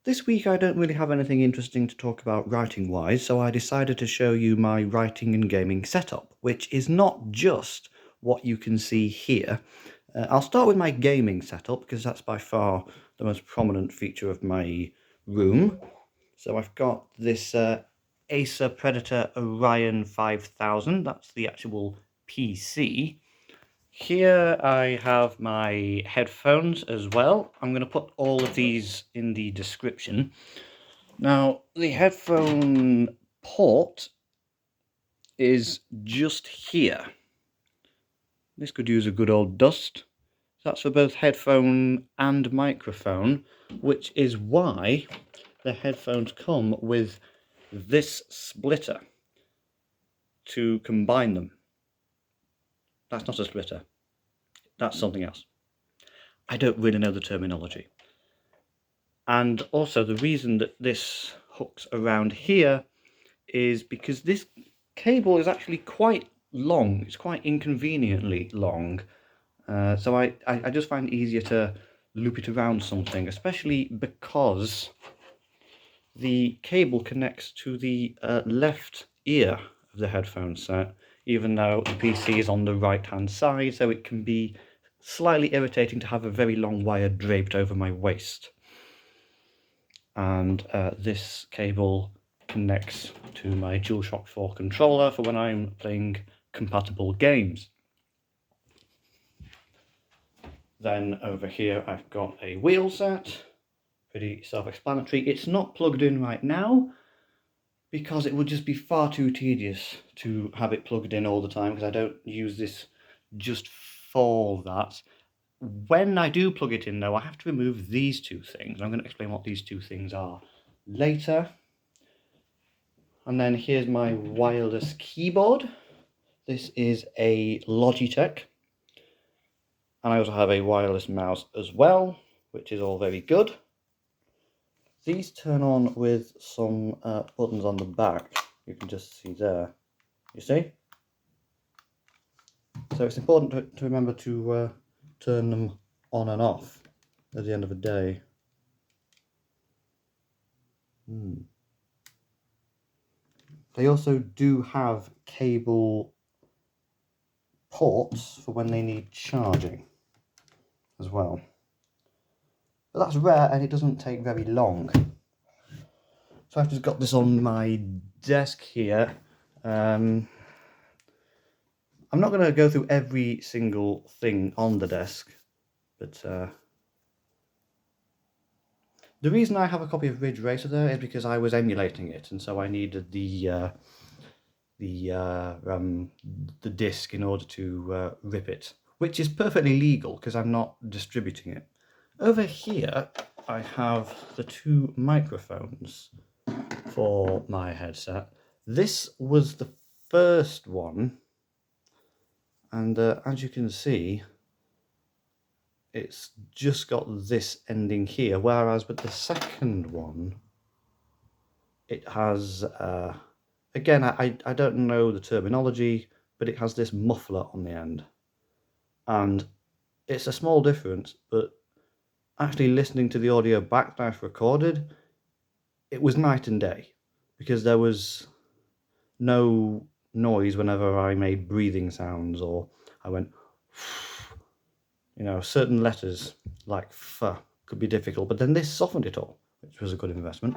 This week I don't really have anything interesting to talk about writing-wise, so I decided to show you my writing and gaming setup, which is not just what you can see here. I'll start with my gaming setup, because that's by far the most prominent feature of my room. So I've got this ACER Predator Orion 5000, that's the actual PC. Here I have my headphones as well. I'm going to put all of these in the description. Now, the headphone port is just here. This could use a good old dust. That's for both headphone and microphone, which is why the headphones come with this splitter to combine them. That's not a splitter. That's something else. I don't really know the terminology. And also the reason that this hooks around here is because this cable is actually quite long. It's quite inconveniently long. So I just find it easier to loop it around something, especially because the cable connects to the left ear of the headphone set, even though the PC is on the right hand side, so it can be slightly irritating to have a very long wire draped over my waist. And this cable connects to my DualShock 4 controller for when I'm playing compatible games. Then over here I've got a wheel set, pretty self-explanatory. It's not plugged in right now because it would just be far too tedious to have it plugged in all the time, because I don't use this just for that. When I do plug it in though, I have to remove these two things. I'm going to explain what these two things are later. And then here's my wireless keyboard. This is a Logitech. And I also have a wireless mouse as well, which is all very good. These turn on with some buttons on the back. You can just see there. You see? So it's important to remember to turn them on and off at the end of the day. They also do have cable ports for when they need charging as well. But that's rare and it doesn't take very long. So I've just got this on my desk here. I'm not going to go through every single thing on the desk, but the reason I have a copy of Ridge Racer there is because I was emulating it, and so I needed the disc in order to rip it, which is perfectly legal because I'm not distributing it. Over here I have the two microphones for my headset. This was the first one, and as you can see, it's just got this ending here, whereas with the second one it has again, I don't know the terminology, but it has this muffler on the end. And it's a small difference, but actually listening to the audio back that I've recorded, it was night and day, because there was no noise whenever I made breathing sounds or I went, you know, certain letters like f could be difficult, but then this softened it all, which was a good investment.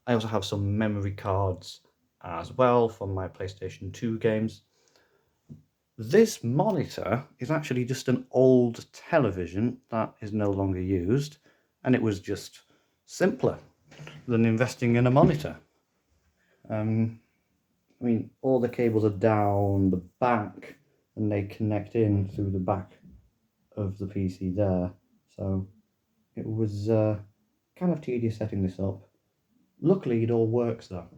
I also have some memory cards as well from my PlayStation 2 games. This monitor is actually just an old television that is no longer used, and it was just simpler than investing in a monitor. I mean, all the cables are down the back and they connect in through the back of the PC there, so it was kind of tedious setting this up. Luckily it all works though.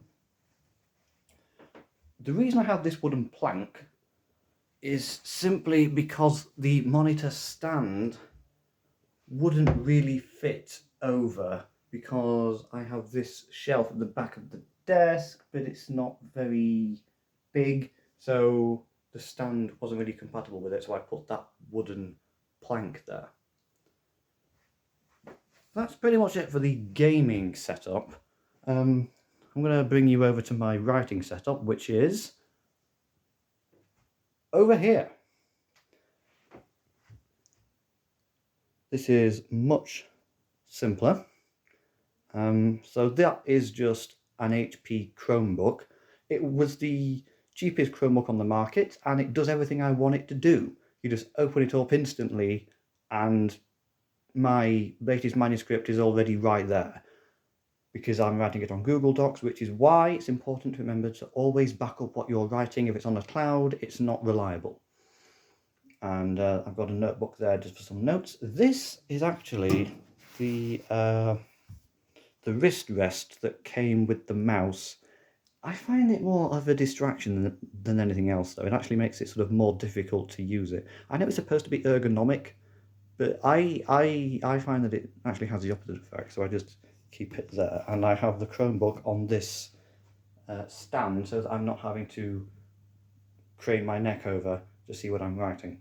The reason I have this wooden plank is simply because the monitor stand wouldn't really fit over, because I have this shelf at the back of the desk, but it's not very big, so the stand wasn't really compatible with it, so I put that wooden plank there. that's pretty much it for the gaming setup. I'm going to bring you over to my writing setup, which is over here. This is much simpler. So that is just an HP Chromebook. It was the cheapest Chromebook on the market, and it does everything I want it to do. You just open it up instantly, and my latest manuscript is already right there, because I'm writing it on Google Docs, which is why it's important to remember to always back up what you're writing. If it's on a cloud, it's not reliable. And I've got a notebook there just for some notes. This is actually the wrist rest that came with the mouse. I find it more of a distraction than anything else, though. It actually makes it sort of more difficult to use it. I know it's supposed to be ergonomic, but I find that it actually has the opposite effect, so I just keep it there. And I have the Chromebook on this stand, so that I'm not having to crane my neck over to see what I'm writing.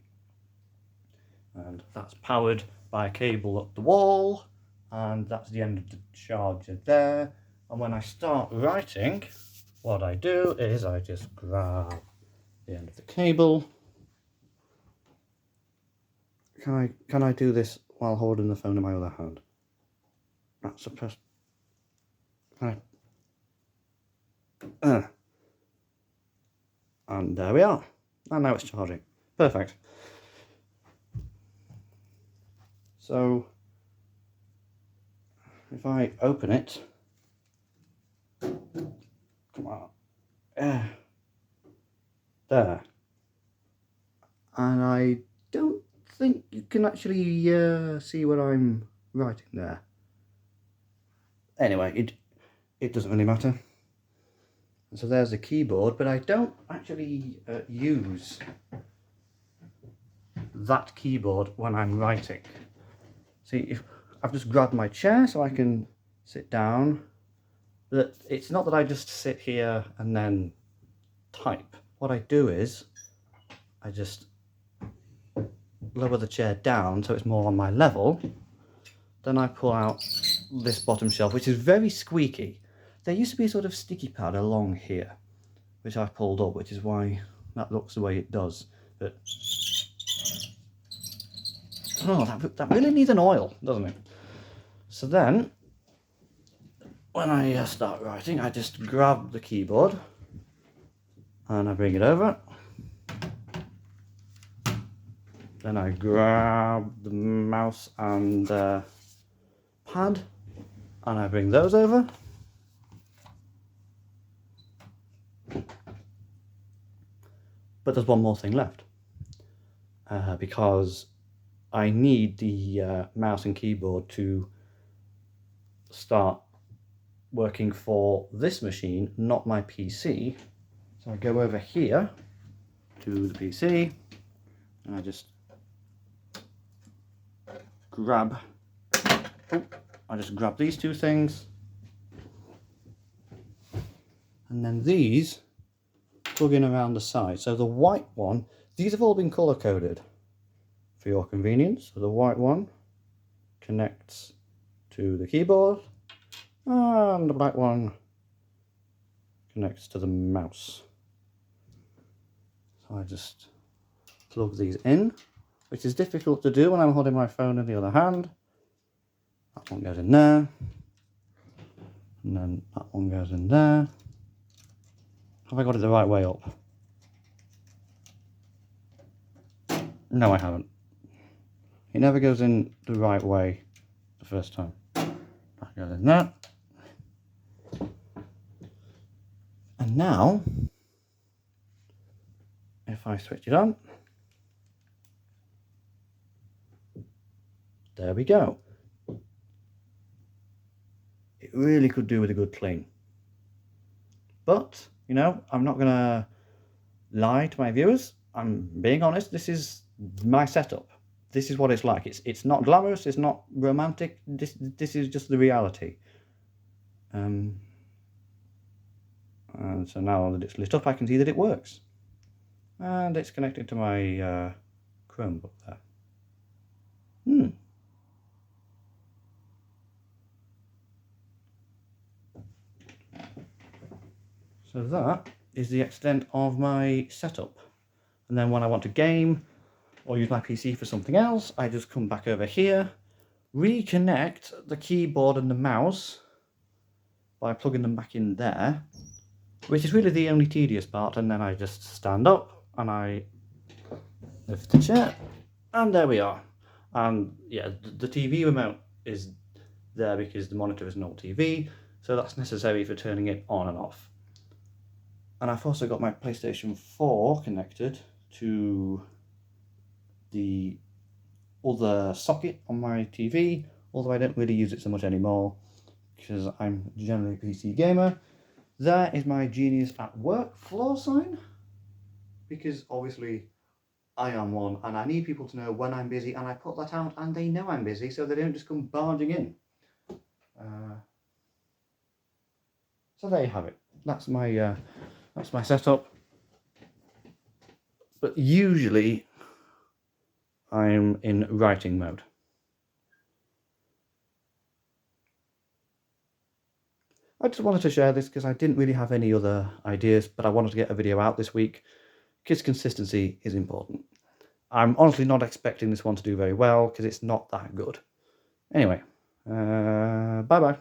And that's powered by a cable up the wall, and that's the end of the charger there. And when I start writing, what I do is I just grab the end of the cable. Can I do this while holding the phone in my other hand? That's supposed. And there we are. And now it's charging. Perfect. So if I open it, come on, there, and I don't think you can actually see what I'm writing there. Anyway, it doesn't really matter. So there's the keyboard, but I don't actually use that keyboard when I'm writing. See, if I've just grabbed my chair so I can sit down, but it's not that I just sit here and then type. What I do is I just lower the chair down so it's more on my level. Then I pull out this bottom shelf, which is very squeaky. There used to be a sort of sticky pad along here, which I've pulled up, which is why that looks the way it does. But oh, that really needs an oil, doesn't it? So then, when I start writing, I just grab the keyboard and I bring it over. Then I grab the mouse and pad and I bring those over. But there's one more thing left, because I need the mouse and keyboard to start working for this machine, not my PC. So I go over here to the PC and I just grab these two things, and then these plug in around the side. So the white one, these have all been color coded for your convenience. So the white one connects to the keyboard and the black one connects to the mouse. So I just plug these in, which is difficult to do when I'm holding my phone in the other hand. That one goes in there, and then that one goes in there. Have I got it the right way up? No, I haven't. It never goes in the right way the first time. That goes in there. And now, if I switch it on, there we go. It really could do with a good clean. But, you know, I'm not going to lie to my viewers. I'm being honest. This is my setup. This is what it's like. It's not glamorous. It's not romantic. This is just the reality. And so now that it's lit up, I can see that it works. And it's connected to my Chromebook there. So that is the extent of my setup. And then when I want to game or use my PC for something else, I just come back over here, reconnect the keyboard and the mouse by plugging them back in there, which is really the only tedious part, and then I just stand up and I lift the chair, and there we are. And yeah, the TV remote is there because the monitor is an old TV, so that's necessary for turning it on and off. And I've also got my PlayStation 4 connected to the other socket on my TV, although I don't really use it so much anymore because I'm generally a PC gamer. There is my Genius at Work floor sign, because obviously I am one and I need people to know when I'm busy, and I put that out and they know I'm busy so they don't just come barging in. So there you have it. That's my setup. But usually I'm in writing mode. I just wanted to share this because I didn't really have any other ideas, but I wanted to get a video out this week because consistency is important. I'm honestly not expecting this one to do very well because it's not that good. Anyway, bye-bye.